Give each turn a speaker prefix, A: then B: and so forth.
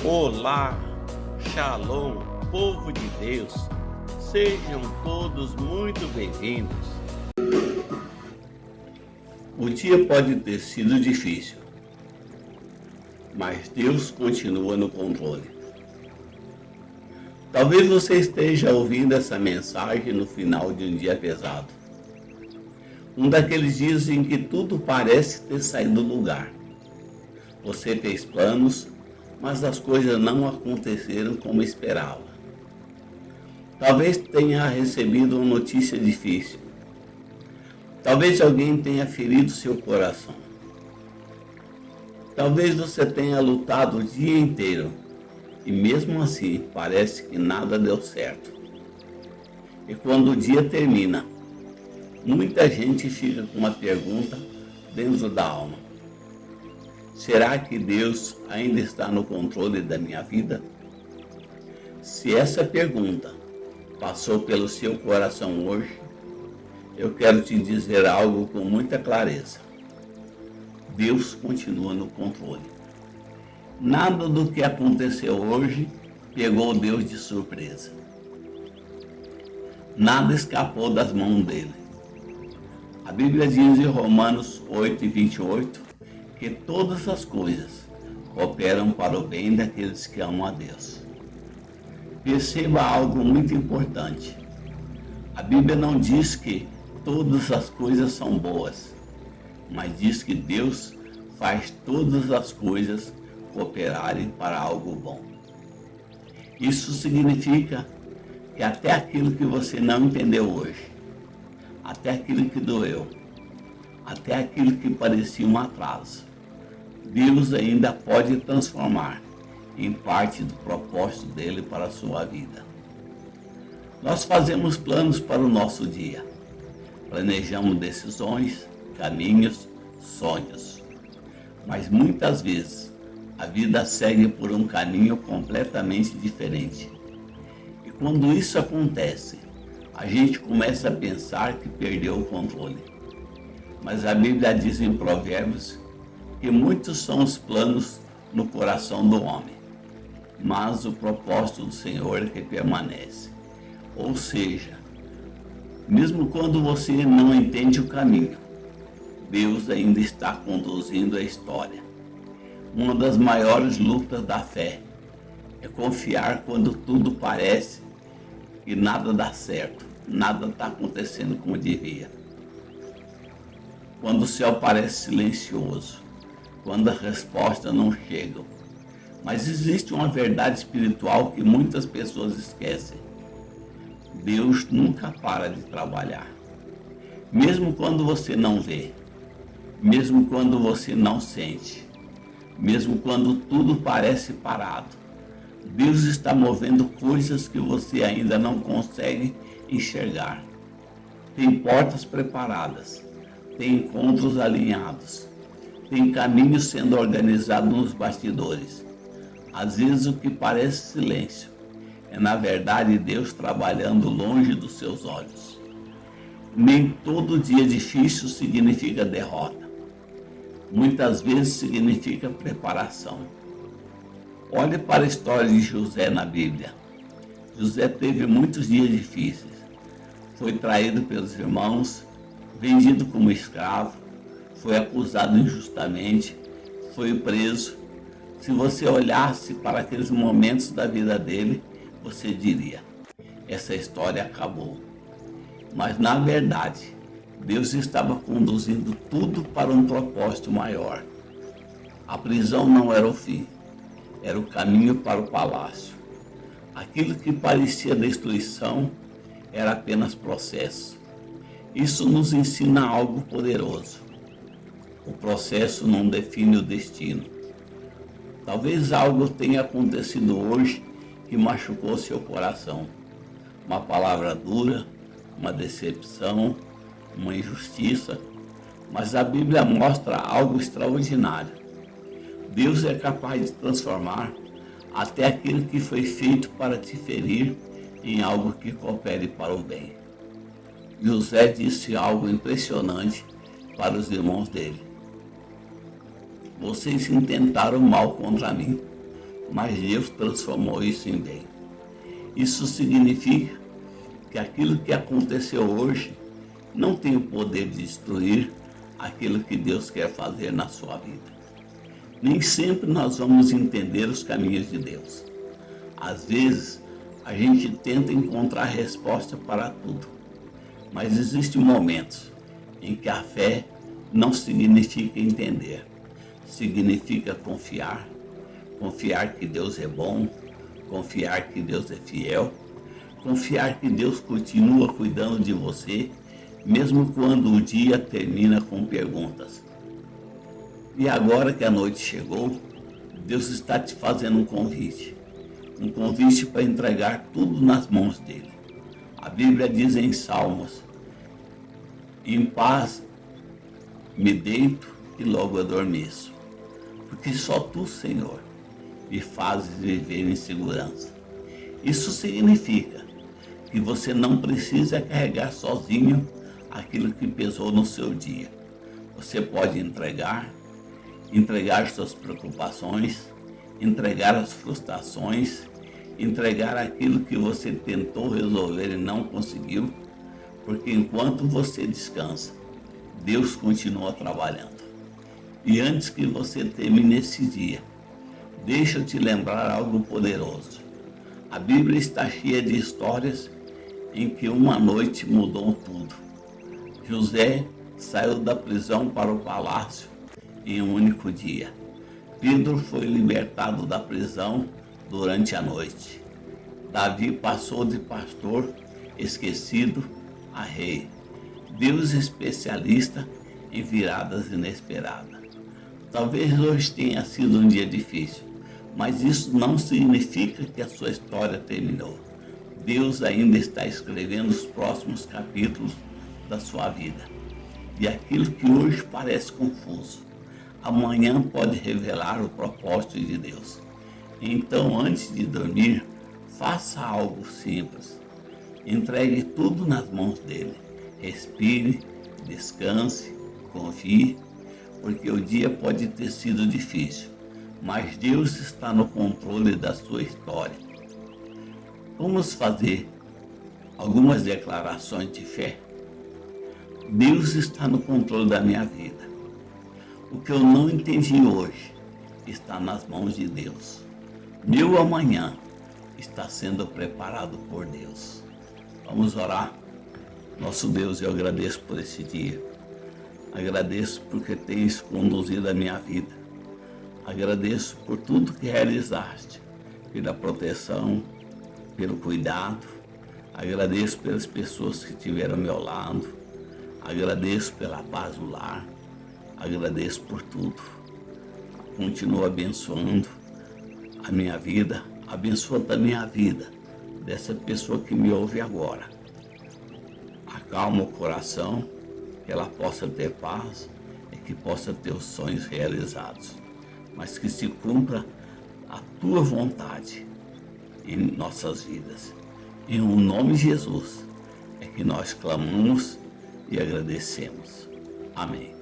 A: Olá, Shalom, povo de Deus, sejam todos muito bem-vindos. O dia pode ter sido difícil, mas Deus continua no controle. Talvez você esteja ouvindo essa mensagem no final de um dia pesado. Um daqueles dias em que tudo parece ter saído do lugar. Você fez planos, mas as coisas não aconteceram como esperava. Talvez tenha recebido uma notícia difícil. Talvez alguém tenha ferido seu coração. Talvez você tenha lutado o dia inteiro e mesmo assim parece que nada deu certo. E quando o dia termina, muita gente fica com uma pergunta dentro da alma: será que Deus ainda está no controle da minha vida? Se essa pergunta passou pelo seu coração hoje, eu quero te dizer algo com muita clareza. Deus continua no controle. Nada do que aconteceu hoje pegou Deus de surpresa. Nada escapou das mãos dele. A Bíblia diz em Romanos 8:28 que todas as coisas cooperam para o bem daqueles que amam a Deus. Perceba algo muito importante. A Bíblia não diz que todas as coisas são boas, mas diz que Deus faz todas as coisas cooperarem para algo bom. Isso significa que até aquilo que você não entendeu hoje, até aquilo que doeu, até aquilo que parecia um atraso, Deus ainda pode transformar em parte do propósito dele para a sua vida. Nós fazemos planos para o nosso dia. Planejamos decisões, caminhos, sonhos. Mas muitas vezes a vida segue por um caminho completamente diferente. E quando isso acontece, a gente começa a pensar que perdeu o controle. Mas a Bíblia diz em Provérbios que muitos são os planos no coração do homem, mas o propósito do Senhor é que permanece. Ou seja, mesmo quando você não entende o caminho, Deus ainda está conduzindo a história. Uma das maiores lutas da fé é confiar quando tudo parece que nada dá certo, nada está acontecendo como devia. Quando o céu parece silencioso, quando as respostas não chegam. Mas existe uma verdade espiritual que muitas pessoas esquecem. Deus nunca para de trabalhar. Mesmo quando você não vê, mesmo quando você não sente, mesmo quando tudo parece parado, Deus está movendo coisas que você ainda não consegue enxergar. Tem portas preparadas, tem encontros alinhados, tem caminhos sendo organizados nos bastidores. Às vezes o que parece silêncio é na verdade Deus trabalhando longe dos seus olhos. Nem todo dia difícil significa derrota. Muitas vezes significa preparação. Olhe para a história de José na Bíblia. José teve muitos dias difíceis. Foi traído pelos irmãos, vendido como escravo, foi acusado injustamente, foi preso. Se você olhasse para aqueles momentos da vida dele, você diria: essa história acabou. Mas na verdade, Deus estava conduzindo tudo para um propósito maior. A prisão não era o fim, era o caminho para o palácio. Aquilo que parecia destruição era apenas processo. Isso nos ensina algo poderoso. O processo não define o destino. Talvez algo tenha acontecido hoje que machucou seu coração. Uma palavra dura, uma decepção, uma injustiça. Mas a Bíblia mostra algo extraordinário. Deus é capaz de transformar até aquilo que foi feito para te ferir em algo que coopere para o bem. José disse algo impressionante para os irmãos dele: vocês intentaram mal contra mim, mas Deus transformou isso em bem. Isso significa que aquilo que aconteceu hoje não tem o poder de destruir aquilo que Deus quer fazer na sua vida. Nem sempre nós vamos entender os caminhos de Deus. Às vezes, a gente tenta encontrar resposta para tudo, mas existem momentos em que a fé não significa entender, significa confiar que Deus é bom, confiar que Deus é fiel, confiar que Deus continua cuidando de você, mesmo quando o dia termina com perguntas. E agora que a noite chegou, Deus está te fazendo um convite para entregar tudo nas mãos dele. A Bíblia diz em Salmos: em paz me deito e logo adormeço, porque só tu, Senhor, me fazes viver em segurança. Isso significa que você não precisa carregar sozinho aquilo que pesou no seu dia. Você pode entregar suas preocupações, entregar as frustrações, entregar aquilo que você tentou resolver e não conseguiu, porque enquanto você descansa, Deus continua trabalhando. E antes que você termine esse dia, deixa eu te lembrar algo poderoso. A Bíblia está cheia de histórias em que uma noite mudou tudo. José saiu da prisão para o palácio em um único dia. Pedro foi libertado da prisão durante a noite. Davi passou de pastor esquecido a rei. Deus é especialista em viradas inesperadas. Talvez hoje tenha sido um dia difícil, mas isso não significa que a sua história terminou. Deus ainda está escrevendo os próximos capítulos da sua vida. E aquilo que hoje parece confuso, amanhã pode revelar o propósito de Deus. Então, antes de dormir, faça algo simples. Entregue tudo nas mãos dele. Respire, descanse, confie, porque o dia pode ter sido difícil, mas Deus está no controle da sua história. Vamos fazer algumas declarações de fé. Deus está no controle da minha vida. O que eu não entendi hoje está nas mãos de Deus. Meu amanhã está sendo preparado por Deus. Vamos orar. Nosso Deus, eu agradeço por esse dia. Agradeço porque tens conduzido a minha vida. Agradeço por tudo que realizaste, pela proteção, pelo cuidado. Agradeço pelas pessoas que estiveram ao meu lado. Agradeço pela paz no lar. Agradeço por tudo. Continua abençoando a minha vida. Abençoa também a vida dessa pessoa que me ouve agora. Acalma o coração, que ela possa ter paz e que possa ter os sonhos realizados, mas que se cumpra a tua vontade em nossas vidas. Em nome de Jesus é que nós clamamos e agradecemos. Amém.